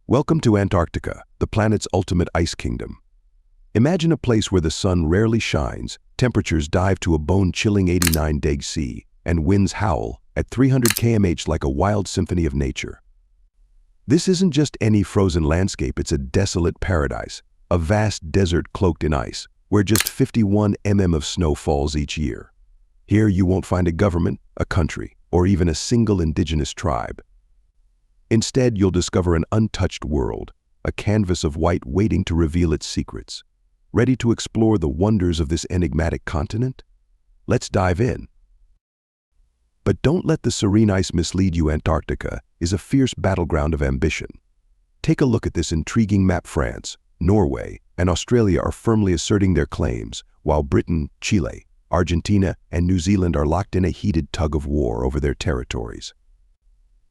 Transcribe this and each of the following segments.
Welcome to Antarctica, the planet's ultimate ice kingdom. Imagine a place where the sun rarely shines, temperatures dive to a bone-chilling 89 deg C, and winds howl at 300 km/h like a wild symphony of nature. This isn't just any frozen landscape, it's a desolate paradise, a vast desert cloaked in ice, where just 51 mm of snow falls each year. Here you won't find a government, a country, or even a single indigenous tribe. Instead, you'll discover an untouched world, a canvas of white waiting to reveal its secrets. Ready to explore the wonders of this enigmatic continent? Let's dive in. But don't let the serene ice mislead you. Antarctica is a fierce battleground of ambition. Take a look at this intriguing map. France, Norway, and Australia are firmly asserting their claims, while Britain, Chile, Argentina, and New Zealand are locked in a heated tug-of-war over their territories.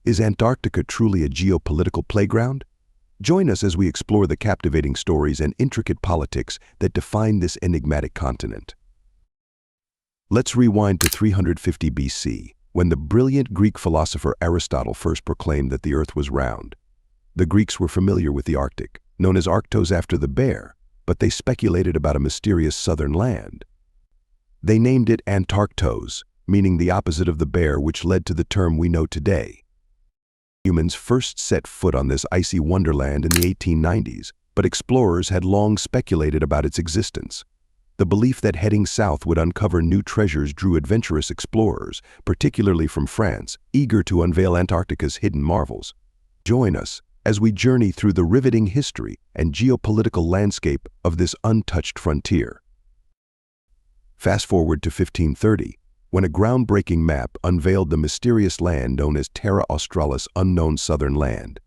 Is Antarctica truly a geopolitical playground? Join us as we explore the captivating stories and intricate politics that define this enigmatic continent. Let's rewind to 350 BC, when the brilliant Greek philosopher Aristotle first proclaimed that the Earth was round. The Greeks were familiar with the Arctic, known as Arctos after the bear, but they speculated about a mysterious southern land. They named it Antarctos, meaning the opposite of the bear, which led to the term we know today. Humans first set foot on this icy wonderland in the 1890s, but explorers had long speculated about its existence. The belief that heading south would uncover new treasures drew adventurous explorers, particularly from France, eager to unveil Antarctica's hidden marvels. Join us as we journey through the riveting history and geopolitical landscape of this untouched frontier. Fast forward to 1530. When a groundbreaking map unveiled the mysterious land known as Terra Australis, unknown southern land.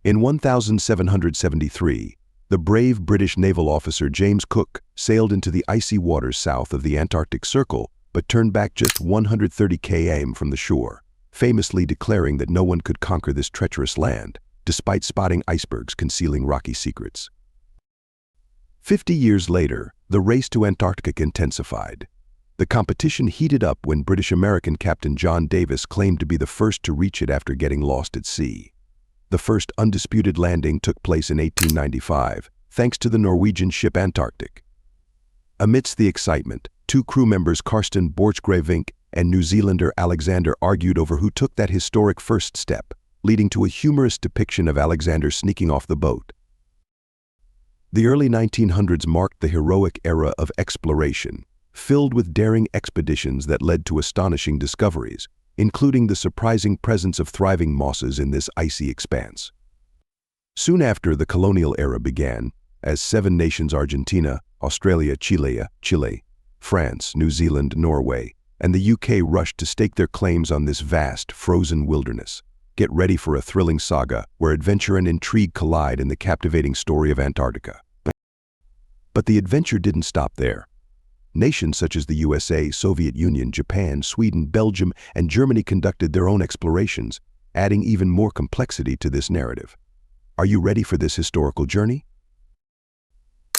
In 1773, the brave British naval officer James Cook sailed into the icy waters south of the Antarctic Circle, but turned back just 130 km from the shore, famously declaring that no one could conquer this treacherous land, despite spotting icebergs concealing rocky secrets. 50 years later, the race to Antarctica intensified. The competition heated up when British-American Captain John Davis claimed to be the first to reach it after getting lost at sea. The first undisputed landing took place in 1895, thanks to the Norwegian ship Antarctic. Amidst the excitement, two crew members, Karsten Borchgrevink and New Zealander Alexander, argued over who took that historic first step, leading to a humorous depiction of Alexander sneaking off the boat. The early 1900s marked the heroic era of exploration, filled with daring expeditions that led to astonishing discoveries, including the surprising presence of thriving mosses in this icy expanse. Soon after, the colonial era began, as 7 nations, Argentina, Australia, Chile, France, New Zealand, Norway, and the UK rushed to stake their claims on this vast, frozen wilderness. Get ready for a thrilling saga where adventure and intrigue collide in the captivating story of Antarctica. But the adventure didn't stop there. Nations such as the USA, Soviet Union, Japan, Sweden, Belgium, and Germany conducted their own explorations, adding even more complexity to this narrative. Are you ready for this historical journey?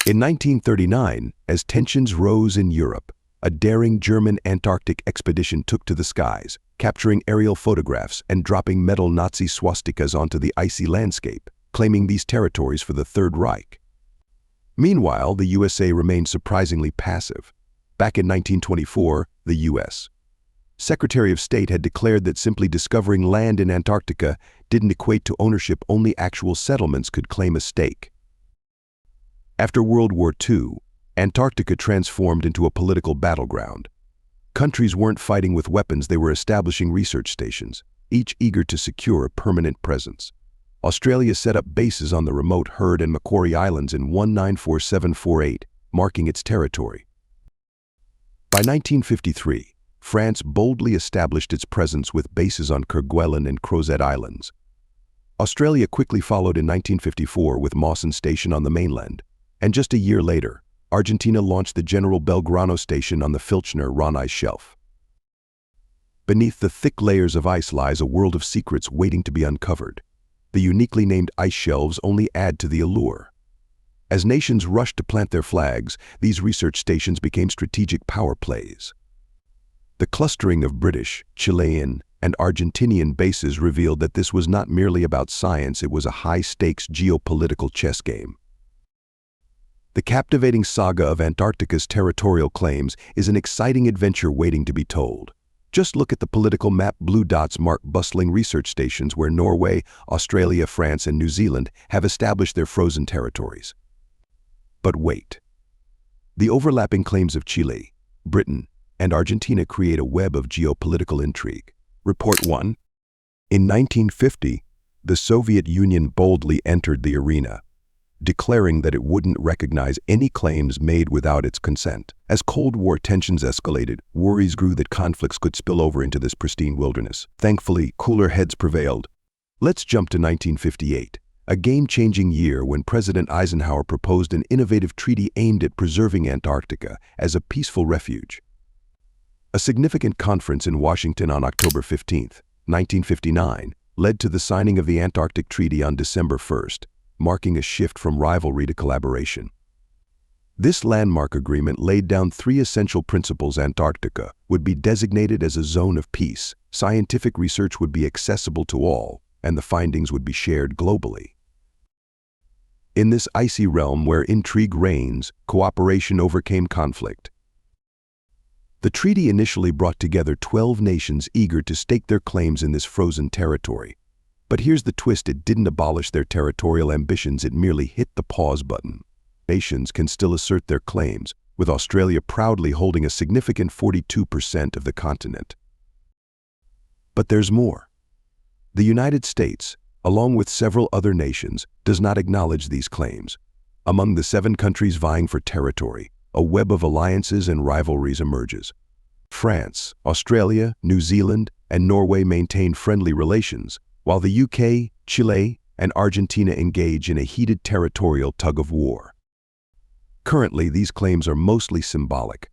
In 1939, as tensions rose in Europe, a daring German Antarctic expedition took to the skies, capturing aerial photographs and dropping metal Nazi swastikas onto the icy landscape, claiming these territories for the Third Reich. Meanwhile, the USA remained surprisingly passive. Back in 1924, the U.S. Secretary of State had declared that simply discovering land in Antarctica didn't equate to ownership. Only actual settlements could claim a stake. After World War II, Antarctica transformed into a political battleground. Countries weren't fighting with weapons, they were establishing research stations, each eager to secure a permanent presence. Australia set up bases on the remote Heard and Macquarie Islands in 1947-48, marking its territory. By 1953, France boldly established its presence with bases on Kerguelen and Crozet Islands. Australia quickly followed in 1954 with Mawson Station on the mainland, and just a year later, Argentina launched the General Belgrano Station on the Filchner-Ronne ice shelf. Beneath the thick layers of ice lies a world of secrets waiting to be uncovered. The uniquely named ice shelves only add to the allure. As nations rushed to plant their flags, these research stations became strategic power plays. The clustering of British, Chilean, and Argentinian bases revealed that this was not merely about science, it was a high-stakes geopolitical chess game. The captivating saga of Antarctica's territorial claims is an exciting adventure waiting to be told. Just look at the political map. Blue dots mark bustling research stations where Norway, Australia, France, and New Zealand have established their frozen territories. But wait. The overlapping claims of Chile, Britain, and Argentina create a web of geopolitical intrigue. Report 1. In 1950, the Soviet Union boldly entered the arena, declaring that it wouldn't recognize any claims made without its consent. As Cold War tensions escalated, worries grew that conflicts could spill over into this pristine wilderness. Thankfully, cooler heads prevailed. Let's jump to 1958, a game-changing year when President Eisenhower proposed an innovative treaty aimed at preserving Antarctica as a peaceful refuge. A significant conference in Washington on October 15, 1959, led to the signing of the Antarctic Treaty on December 1st, marking a shift from rivalry to collaboration. This landmark agreement laid down three essential principles. Antarctica would be designated as a zone of peace, scientific research would be accessible to all, and the findings would be shared globally. In this icy realm where intrigue reigns, cooperation overcame conflict. The treaty initially brought together 12 nations eager to stake their claims in this frozen territory. But here's the twist: it didn't abolish their territorial ambitions, it merely hit the pause button. Nations can still assert their claims, with Australia proudly holding a significant 42% of the continent. But there's more. The United States, along with several other nations, does not acknowledge these claims. Among the 7 countries vying for territory, a web of alliances and rivalries emerges. France, Australia, New Zealand, and Norway maintain friendly relations, while the UK, Chile, and Argentina engage in a heated territorial tug-of-war. Currently, these claims are mostly symbolic.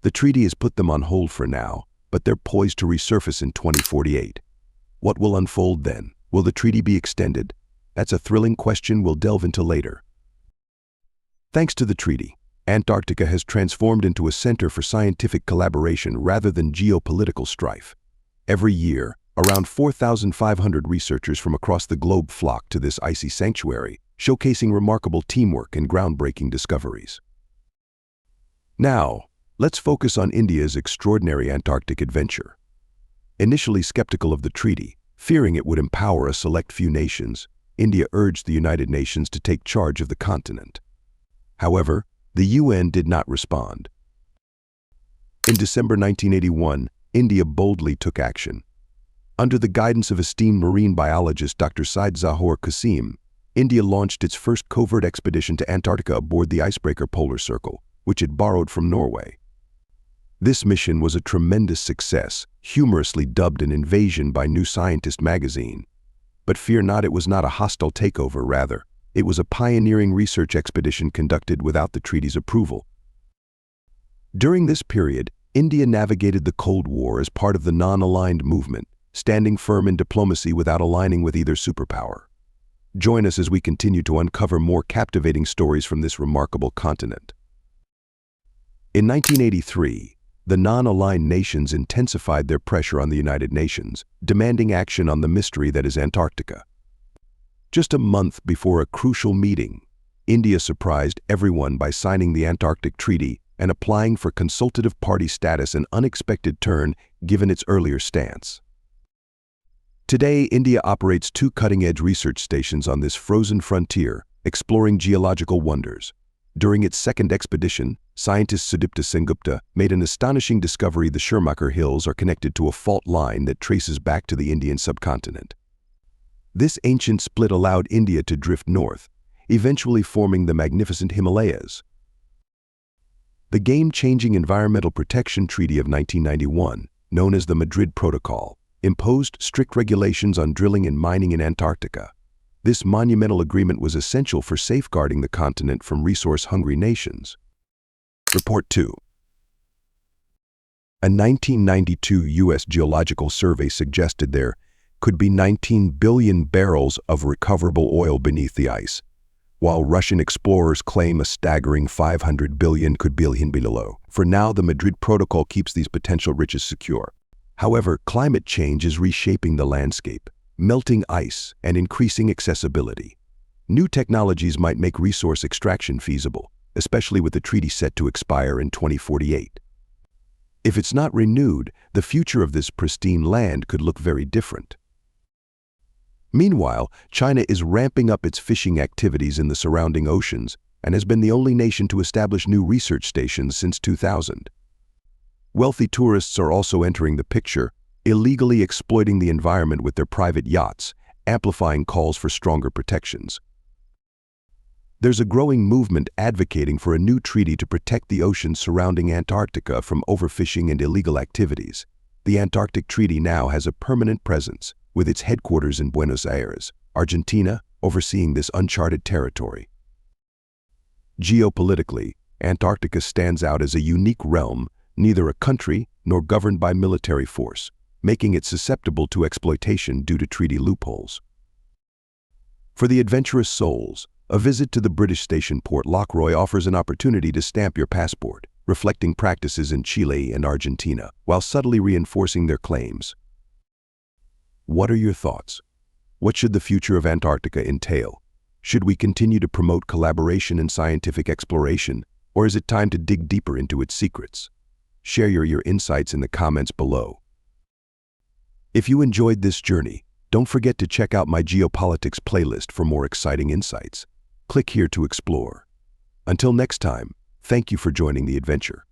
The treaty has put them on hold for now, but they're poised to resurface in 2048. What will unfold then? Will the treaty be extended? That's a thrilling question we'll delve into later. Thanks to the treaty, Antarctica has transformed into a center for scientific collaboration rather than geopolitical strife. Every year, around 4,500 researchers from across the globe flock to this icy sanctuary, showcasing remarkable teamwork and groundbreaking discoveries. Now, let's focus on India's extraordinary Antarctic adventure. Initially skeptical of the treaty, fearing it would empower a select few nations, India urged the United Nations to take charge of the continent. However, the UN did not respond. In December 1981, India boldly took action. Under the guidance of esteemed marine biologist Dr. Syed Zahor Qasim, India launched its first covert expedition to Antarctica aboard the icebreaker Polar Circle, which it borrowed from Norway. This mission was a tremendous success, humorously dubbed an invasion by New Scientist magazine. But fear not, it was not a hostile takeover, rather, it was a pioneering research expedition conducted without the treaty's approval. During this period, India navigated the Cold War as part of the non-aligned movement, standing firm in diplomacy without aligning with either superpower. Join us as we continue to uncover more captivating stories from this remarkable continent. In 1983, the non-aligned nations intensified their pressure on the United Nations, demanding action on the mystery that is Antarctica. Just a month before a crucial meeting, India surprised everyone by signing the Antarctic Treaty and applying for consultative party status, an unexpected turn given its earlier stance. Today, India operates 2 cutting-edge research stations on this frozen frontier, exploring geological wonders. During its second expedition, scientist Sudipta Sengupta made an astonishing discovery: the Schumacher Hills are connected to a fault line that traces back to the Indian subcontinent. This ancient split allowed India to drift north, eventually forming the magnificent Himalayas. The game-changing Environmental Protection Treaty of 1991, known as the Madrid Protocol, imposed strict regulations on drilling and mining in Antarctica. This monumental agreement was essential for safeguarding the continent from resource-hungry nations. Report 2. A 1992 U.S. Geological Survey suggested there could be 19 billion barrels of recoverable oil beneath the ice, while Russian explorers claim a staggering 500 billion could be below. For now, the Madrid Protocol keeps these potential riches secure. However, climate change is reshaping the landscape, melting ice and increasing accessibility. New technologies might make resource extraction feasible, especially with the treaty set to expire in 2048. If it's not renewed, the future of this pristine land could look very different. Meanwhile, China is ramping up its fishing activities in the surrounding oceans and has been the only nation to establish new research stations since 2000. Wealthy tourists are also entering the picture, illegally exploiting the environment with their private yachts, amplifying calls for stronger protections. There's a growing movement advocating for a new treaty to protect the oceans surrounding Antarctica from overfishing and illegal activities. The Antarctic Treaty now has a permanent presence, with its headquarters in Buenos Aires, Argentina, overseeing this uncharted territory. Geopolitically, Antarctica stands out as a unique realm, neither a country nor governed by military force, making it susceptible to exploitation due to treaty loopholes. For the adventurous souls, a visit to the British station Port Lockroy offers an opportunity to stamp your passport, reflecting practices in Chile and Argentina, while subtly reinforcing their claims. What are your thoughts? What should the future of Antarctica entail? Should we continue to promote collaboration and scientific exploration, or is it time to dig deeper into its secrets? Share your insights in the comments below. If you enjoyed this journey, don't forget to check out my geopolitics playlist for more exciting insights. Click here to explore. Until next time, thank you for joining the adventure.